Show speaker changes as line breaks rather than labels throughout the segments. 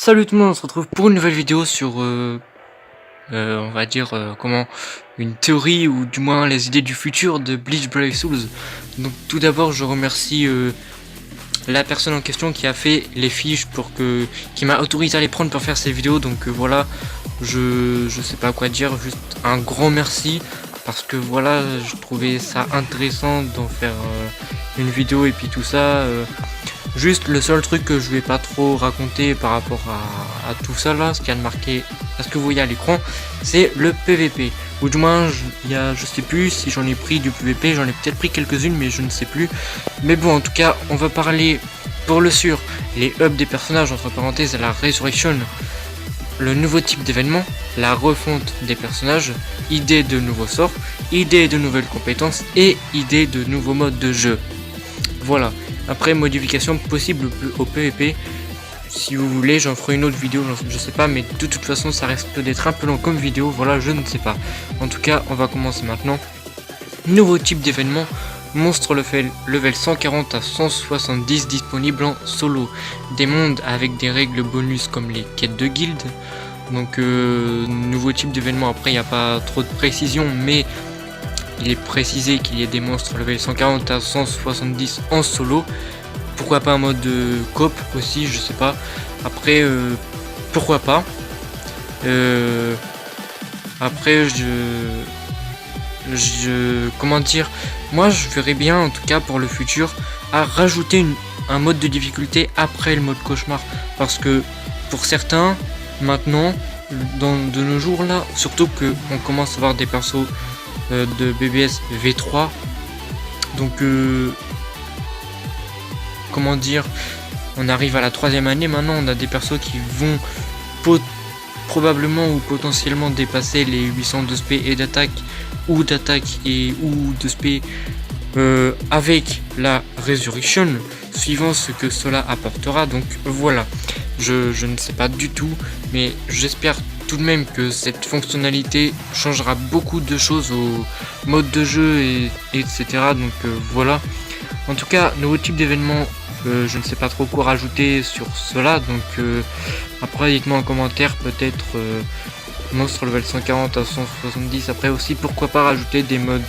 Salut tout le monde, on se retrouve pour une nouvelle vidéo sur, on va dire, comment, une théorie ou du moins les idées du futur de Bleach Brave Souls. Donc tout d'abord je remercie la personne en question qui a fait les fiches qui m'a autorisé à les prendre pour faire ces vidéos. Donc voilà, je sais pas quoi dire, juste un grand merci. Parce que voilà, je trouvais ça intéressant d'en faire une vidéo et puis tout ça. Juste le seul truc que je vais pas trop raconter par rapport à tout ça là, ce qu'il y a de marqué, à ce que vous voyez à l'écran, c'est le PVP. Ou du moins, je sais plus si j'en ai pris du PVP, j'en ai peut-être pris quelques-unes mais je ne sais plus. Mais bon, en tout cas, on va parler pour le sûr, les hubs des personnages, entre parenthèses, la Resurrection, le nouveau type d'événement, la refonte des personnages, idée de nouveaux sorts, idée de nouvelles compétences et idée de nouveaux modes de jeu. Voilà. Après, modification possible au PVP. Si vous voulez, j'en ferai une autre vidéo, je sais pas, mais de toute façon, ça risque d'être un peu long comme vidéo. Voilà, je ne sais pas. En tout cas, on va commencer maintenant. Nouveau type d'événement. Monstre level 140 à 170 disponible en solo. Des mondes avec des règles bonus comme les quêtes de guilde. Donc, nouveau type d'événement. Après, il n'y a pas trop de précision, mais il est précisé qu'il y ait des monstres level 140 à 170 en solo. Pourquoi pas un mode de coop aussi, je sais pas. Après, pourquoi pas. Après, comment dire, moi je verrais bien en tout cas pour le futur à rajouter un mode de difficulté après le mode cauchemar. Parce que pour certains, maintenant, de nos jours là, surtout que on commence à avoir des persos de BBS V3, donc comment dire, on arrive à la 3e année maintenant, on a des persos qui vont probablement ou potentiellement dépasser les 812 SP et d'attaque ou de SP avec la Resurrection, suivant ce que cela apportera. Donc voilà, je ne sais pas du tout, mais j'espère tout de même que cette fonctionnalité changera beaucoup de choses au mode de jeu etc. Donc voilà. En tout cas, nouveau type d'événement, je ne sais pas trop quoi rajouter sur cela. Donc après, dites-moi en commentaire, peut-être monstre level 140 à 170. Après aussi, pourquoi pas rajouter des modes,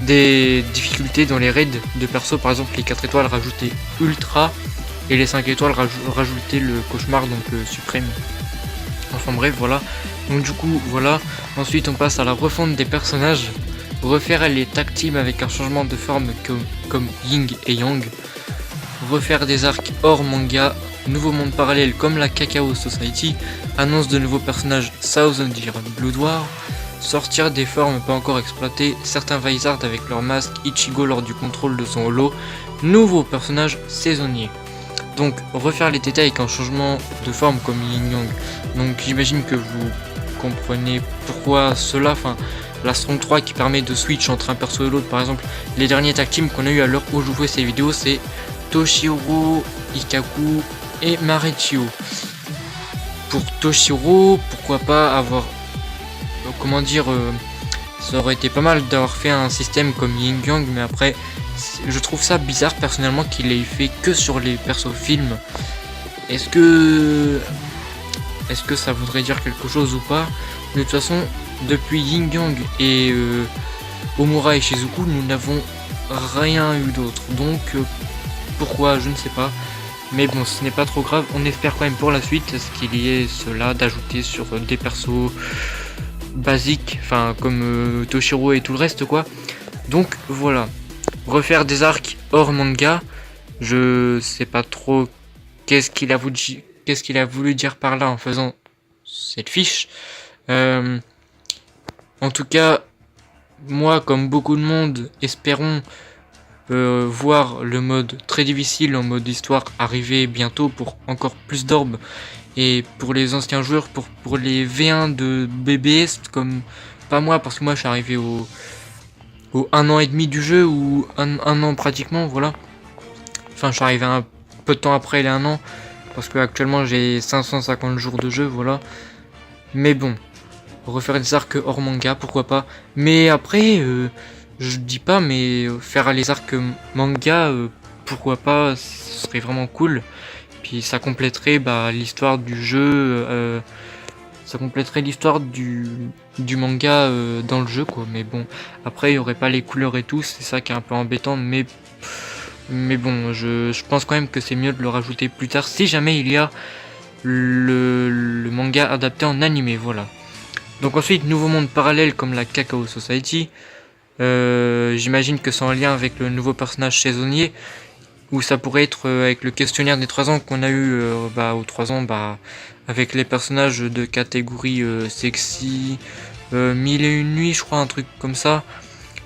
des difficultés dans les raids de perso. Par exemple, les 4 étoiles rajouter ultra et les 5 étoiles rajouter le cauchemar, donc suprême. Enfin bref, voilà. Donc du coup, voilà. Ensuite, on passe à la refonte des personnages. Refaire les tag teams avec un changement de forme comme Yin et Yang. Refaire des arcs hors manga. Nouveau monde parallèle comme la Cacao Society. Annonce de nouveaux personnages Thousand Year Blood War. Sortir des formes pas encore exploitées. Certains Vizards avec leur masque. Ichigo lors du contrôle de son holo. Nouveaux personnages saisonniers. Donc refaire les détails avec un changement de forme comme Yin Yang. Donc j'imagine que vous comprenez pourquoi cela. Enfin, la Strong 3 qui permet de switch entre un perso et l'autre. Par exemple, les derniers tag teams qu'on a eu à l'heure où je jouais ces vidéos, c'est Toshiro, Ikaku et Marechio. Pour Toshiro, pourquoi pas avoir, comment dire, ça aurait été pas mal d'avoir fait un système comme Yin Yang, mais après je trouve ça bizarre personnellement qu'il ait fait que sur les persos films. Est-ce que ça voudrait dire quelque chose ou pas? De toute façon, depuis Yin Yang et Omura et Shizuku, nous n'avons rien eu d'autre. Donc pourquoi, je ne sais pas. Mais bon, ce n'est pas trop grave. On espère quand même pour la suite ce qu'il y ait cela d'ajouter sur des persos basiques, enfin comme Toshiro et tout le reste quoi. Donc voilà. Refaire des arcs hors manga, je sais pas trop qu'est-ce qu'il a voulu dire par là en faisant cette fiche. En tout cas, moi comme beaucoup de monde, espérons voir le mode très difficile en mode histoire arriver bientôt pour encore plus d'orbes. Et pour les anciens joueurs, pour les V1 de BBS, comme pas moi, parce que moi je suis arrivé au 1 an et demi du jeu, ou un an pratiquement, voilà. Enfin, je suis arrivé un peu de temps après les 1 an, parce que actuellement j'ai 550 jours de jeu, voilà. Mais bon, refaire des arcs hors manga, pourquoi pas. Mais après, je dis pas, mais faire les arcs manga, pourquoi pas, ce serait vraiment cool. Puis ça compléterait l'histoire du jeu, ça compléterait l'histoire du manga dans le jeu, quoi. Mais bon, après il y aurait pas les couleurs et tout, c'est ça qui est un peu embêtant, mais bon, je pense quand même que c'est mieux de le rajouter plus tard si jamais il y a le manga adapté en animé, voilà. Donc ensuite, nouveau monde parallèle comme la Cacao Society. J'imagine que c'est en lien avec le nouveau personnage saisonnier, ou ça pourrait être avec le questionnaire des 3 ans qu'on a eu aux 3 ans, avec les personnages de catégorie sexy, 1001 nuits, je crois, un truc comme ça.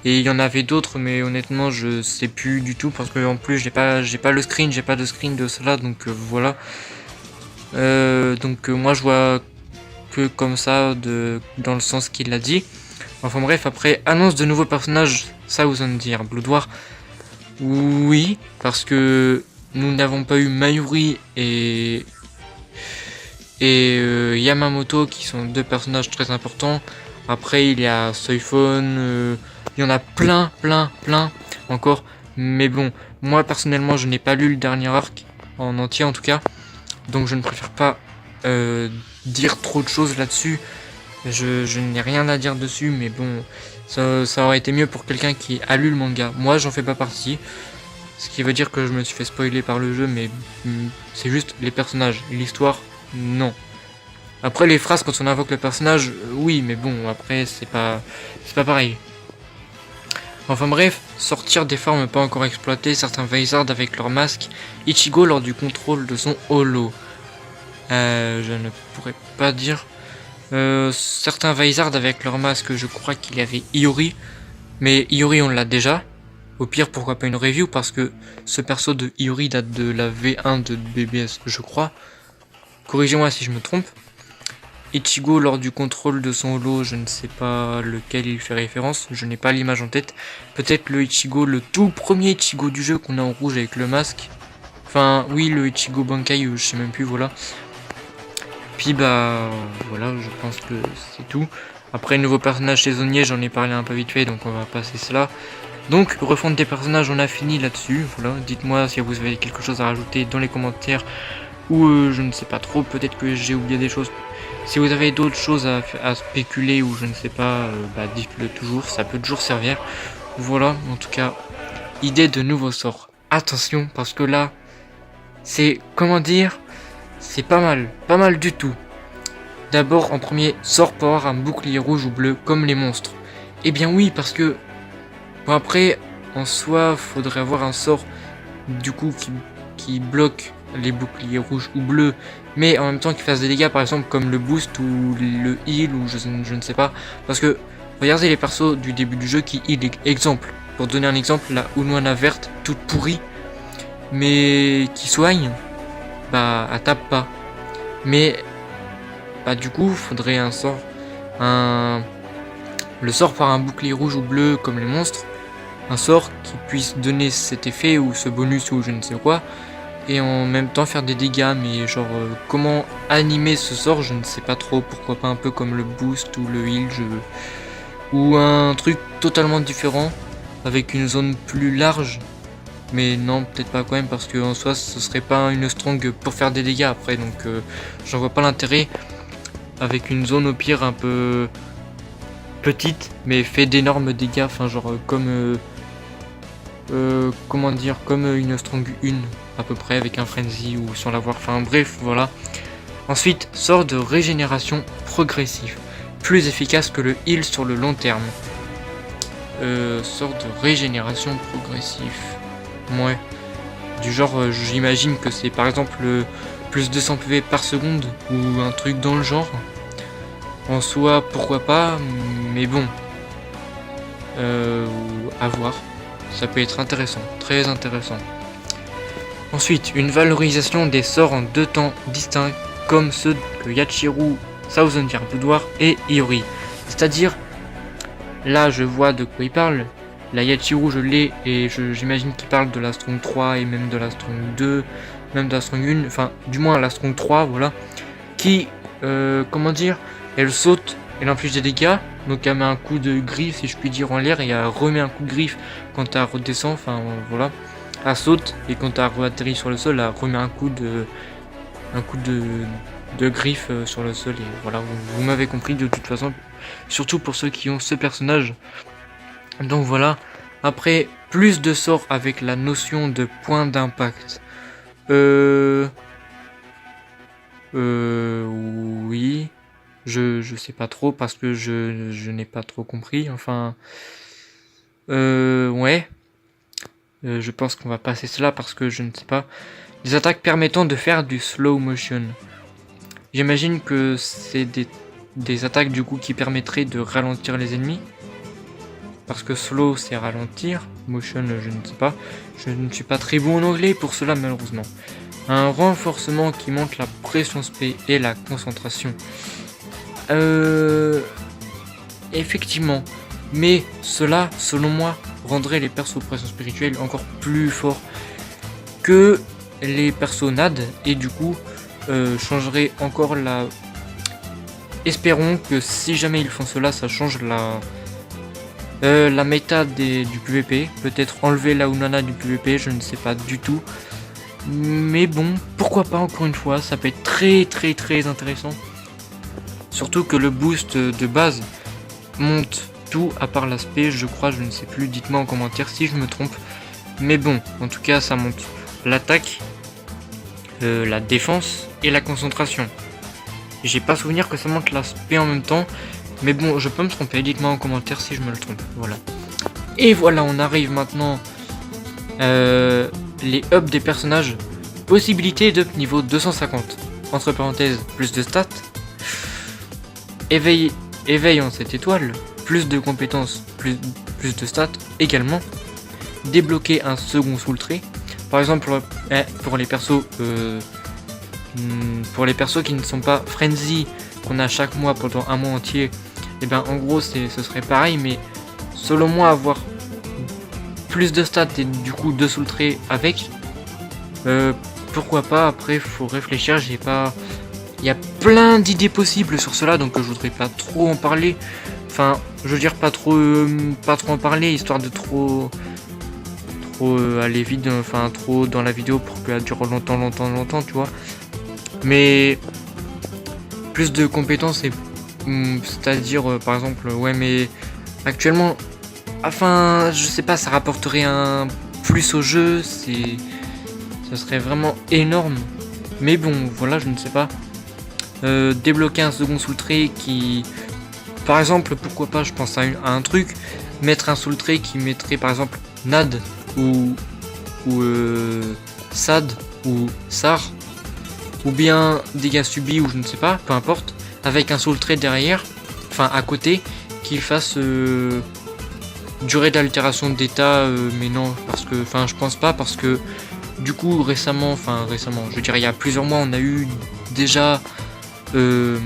Et il y en avait d'autres, mais honnêtement je sais plus du tout, parce que en plus j'ai pas le screen, j'ai pas de screen de cela, donc voilà. Moi je vois que comme ça, dans le sens qu'il a dit. Enfin bref, après, annonce de nouveaux personnages Thousand Year Blood War. Oui, parce que nous n'avons pas eu Mayuri et Yamamoto, qui sont 2 personnages très importants. Après il y a Soifon, il y en a plein encore. Mais bon, moi personnellement je n'ai pas lu le dernier arc, en entier en tout cas. Donc je ne préfère pas dire trop de choses là-dessus. Je n'ai rien à dire dessus, mais bon, ça aurait été mieux pour quelqu'un qui a lu le manga. Moi j'en fais pas partie, ce qui veut dire que je me suis fait spoiler par le jeu, mais c'est juste les personnages. L'histoire, non. Après les phrases quand on invoque le personnage, oui, mais bon, après c'est pas pareil. Enfin bref, sortir des formes pas encore exploitées, certains Vizards avec leur masque, Ichigo lors du contrôle de son holo. Je ne pourrais pas dire. Certains Vizards avec leur masque, je crois qu'il y avait Iori, mais Iori on l'a déjà. Au pire, pourquoi pas une review, parce que ce perso de Iori date de la V1 de BBS, je crois. Corrigez-moi si je me trompe. Ichigo lors du contrôle de son holo, je ne sais pas lequel il fait référence, je n'ai pas l'image en tête. Peut-être le Ichigo, le tout premier Ichigo du jeu qu'on a en rouge avec le masque. Enfin, oui, le Ichigo Bankai, je sais même plus, voilà. Puis voilà, je pense que c'est tout. Après, nouveau personnage saisonnier, j'en ai parlé un peu vite fait, donc on va passer cela. Donc, refonte des personnages, on a fini là-dessus, voilà. Dites-moi si vous avez quelque chose à rajouter dans les commentaires, ou je ne sais pas trop, peut-être que j'ai oublié des choses. Si vous avez d'autres choses à spéculer, ou je ne sais pas, dites-le toujours, ça peut toujours servir. Voilà, en tout cas, idée de nouveaux sorts. Attention, parce que là, c'est, comment dire, c'est pas mal du tout. D'abord, en premier, sort pour avoir un bouclier rouge ou bleu, comme les monstres. Eh bien oui, parce que, bon après, en soi, faudrait avoir un sort, du coup, qui bloque les boucliers rouges ou bleus, mais en même temps qui fasse des dégâts, par exemple comme le boost ou le heal, ou je ne sais pas. Parce que regardez les persos du début du jeu qui heal. Exemple, pour donner un exemple, la Unwana verte toute pourrie, mais qui soigne, elle tape pas. Mais du coup faudrait un sort, le sort par un bouclier rouge ou bleu comme les monstres, un sort qui puisse donner cet effet ou ce bonus ou je ne sais quoi, et en même temps faire des dégâts. Mais genre comment animer ce sort, je ne sais pas trop. Pourquoi pas un peu comme le boost ou le heal, ou un truc totalement différent avec une zone plus large. Mais non, peut-être pas quand même, parce que en soi ce serait pas une strong pour faire des dégâts après, donc j'en vois pas l'intérêt. Avec une zone au pire un peu petite mais fait d'énormes dégâts, enfin genre comme comment dire, comme une strong 1 à peu près, avec un frenzy ou sans l'avoir, enfin bref, voilà. Ensuite, sort de régénération progressif, plus efficace que le heal sur le long terme. Sort de régénération progressif, ouais, du genre j'imagine que c'est par exemple plus 200 PV par seconde ou un truc dans le genre. En soi, pourquoi pas, mais bon, à voir. Ça peut être intéressant, très intéressant. Ensuite, une valorisation des sorts en 2 temps distincts, comme ceux que Yachiru, Thousand Year Blood War et Iori. C'est-à-dire, là je vois de quoi il parle. La Yachiru je l'ai, et j'imagine qu'il parle de la Strong 3 et même de la Strong 2, même de la Strong 1, enfin du moins la Strong 3, voilà. Qui, comment dire, elle saute, elle inflige des dégâts, donc elle met un coup de griffe si je puis dire en l'air, et elle remet un coup de griffe quand elle redescend, enfin voilà. elle saute et quand elle atterrit sur le sol, elle remet un coup de griffe sur le sol et voilà, vous m'avez compris de toute façon, surtout pour ceux qui ont ce personnage. Donc voilà, après plus de sorts avec la notion de point d'impact. Oui, je sais pas trop parce que je n'ai pas trop compris, enfin, ouais. Je pense qu'on va passer cela parce que je ne sais pas. Des attaques permettant de faire du slow motion. J'imagine que c'est des attaques du coup qui permettraient de ralentir les ennemis. Parce que slow c'est ralentir, motion je ne sais pas. Je ne suis pas très bon en anglais pour cela malheureusement. Un renforcement qui monte la pression spé et la concentration. Effectivement. Mais cela, selon moi, rendrait les persos pression spirituelle encore plus forts que les persos NAD et du coup changerait encore la... Espérons que si jamais ils font cela, ça change la méta du PVP. Peut-être enlever la Unana du PVP, je ne sais pas du tout. Mais bon, pourquoi pas encore une fois, ça peut être très intéressant. Surtout que le boost de base monte tout à part l'aspect, je crois, je ne sais plus, dites-moi en commentaire si je me trompe. Mais bon, en tout cas ça monte l'attaque, la défense et la concentration. J'ai pas souvenir que ça monte l'aspect en même temps, mais bon, je peux me tromper, dites-moi en commentaire si je me le trompe, voilà. Et voilà, on arrive maintenant les ups des personnages. Possibilité d'up niveau 250, entre parenthèses, plus de stats. Éveil en cette étoile, plus de compétences, plus de stats également. Débloquer un second soul trait. Par exemple pour les persos qui ne sont pas frenzy qu'on a chaque mois pendant un mois entier, et ben en gros ce serait pareil, mais selon moi avoir plus de stats et du coup 2 soul traits avec, pourquoi pas. Après faut réfléchir, il y a plein d'idées possibles sur cela, donc je voudrais pas trop en parler. Enfin, je veux dire pas trop en parler, histoire de trop aller vite, enfin trop dans la vidéo pour qu'elle dure longtemps, tu vois. Mais plus de compétences et c'est-à-dire par exemple, ouais, mais actuellement, enfin, je sais pas, ça rapporterait un plus au jeu, ça serait vraiment énorme. Mais bon, voilà, je ne sais pas. Débloquer un second soul trait qui, par exemple, pourquoi pas, je pense à un truc, mettre un soul trait qui mettrait par exemple Nad ou Sad ou Sar, ou bien dégâts subis ou je ne sais pas, peu importe, avec un soul trait derrière, enfin à côté, qui fasse durée d'altération d'état, mais non, parce que, enfin je pense pas, parce que du coup récemment, je veux dire il y a plusieurs mois on a eu déjà le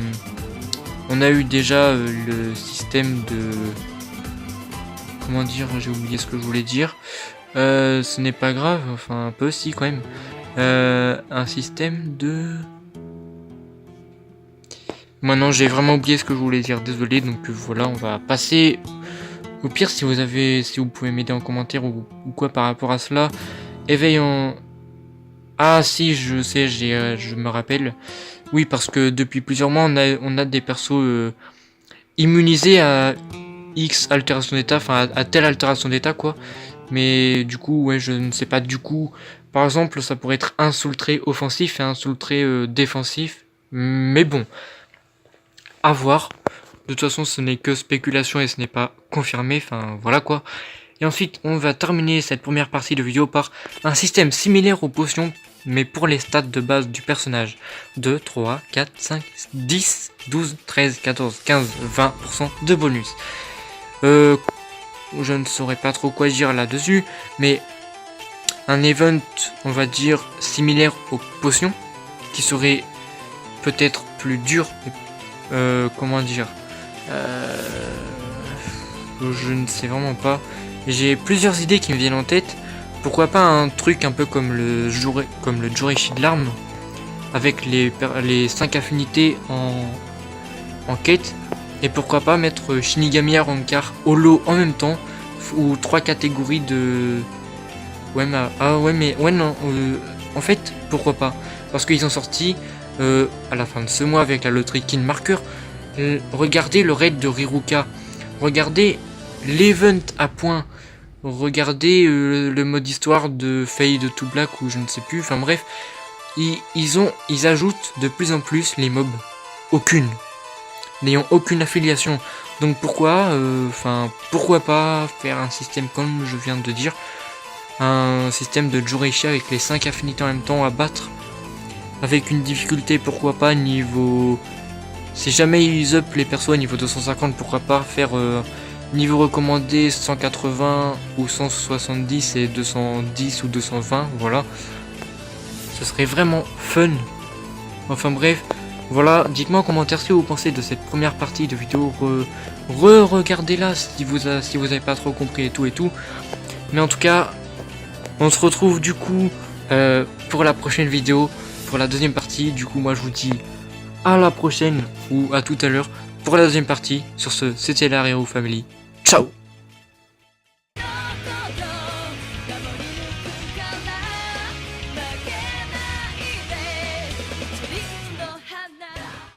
système de, comment dire, j'ai oublié ce que je voulais dire, ce n'est pas grave, enfin un peu si quand même, un système de... Maintenant j'ai vraiment oublié ce que je voulais dire, désolé, donc voilà, on va passer. Au pire, si vous pouvez m'aider en commentaire ou quoi par rapport à cela. Éveil en... Ah si, je sais, je me rappelle. Oui, parce que depuis plusieurs mois, on a des persos immunisés à X altération d'état, enfin à telle altération d'état quoi. Mais du coup, ouais, je ne sais pas. Du coup, par exemple, ça pourrait être un soul trait offensif et un soul trait défensif. Mais bon, à voir. De toute façon, ce n'est que spéculation et ce n'est pas confirmé. Enfin, voilà quoi. Et ensuite, on va terminer cette première partie de vidéo par un système similaire aux potions, mais pour les stats de base du personnage. 2, 3, 4, 5, 10, 12, 13, 14, 15, 20% de bonus. Je ne saurais pas trop quoi dire là-dessus, mais un event, on va dire, similaire aux potions, qui serait peut-être plus dur, comment dire, je ne sais vraiment pas. J'ai plusieurs idées qui me viennent en tête. Pourquoi pas un truc un peu comme le Jurishi de l'arme, avec les 5 affinités en quête. Et pourquoi pas mettre Shinigami Rankar Holo en même temps, ou 3 catégories Ouais, mais, ah ouais, mais ouais, non. En fait, pourquoi pas? Parce qu'ils ont sorti à la fin de ce mois avec la loterie King Marker. Regardez le raid de Riruka. Regardez l'event à points. Regardez le mode histoire de Fade to Black ou je ne sais plus. Enfin bref, ils ajoutent de plus en plus les mobs. Aucune. N'ayant aucune affiliation. Donc pourquoi pas faire un système comme je viens de dire. Un système de Jureisha avec les 5 affinités en même temps à battre. Avec une difficulté, pourquoi pas, niveau... Si jamais ils up les persos à niveau 250, pourquoi pas faire niveau recommandé 180 ou 170 et 210 ou 220, voilà. Ce serait vraiment fun. Enfin bref, voilà, dites-moi en commentaire ce que vous pensez de cette première partie de vidéo. Regardez-la si vous avez pas trop compris et tout. Mais en tout cas, on se retrouve du coup pour la prochaine vidéo, pour la deuxième partie. Du coup, moi je vous dis à la prochaine ou à tout à l'heure pour la deuxième partie. Sur ce, c'était la Hero Family. Ciao!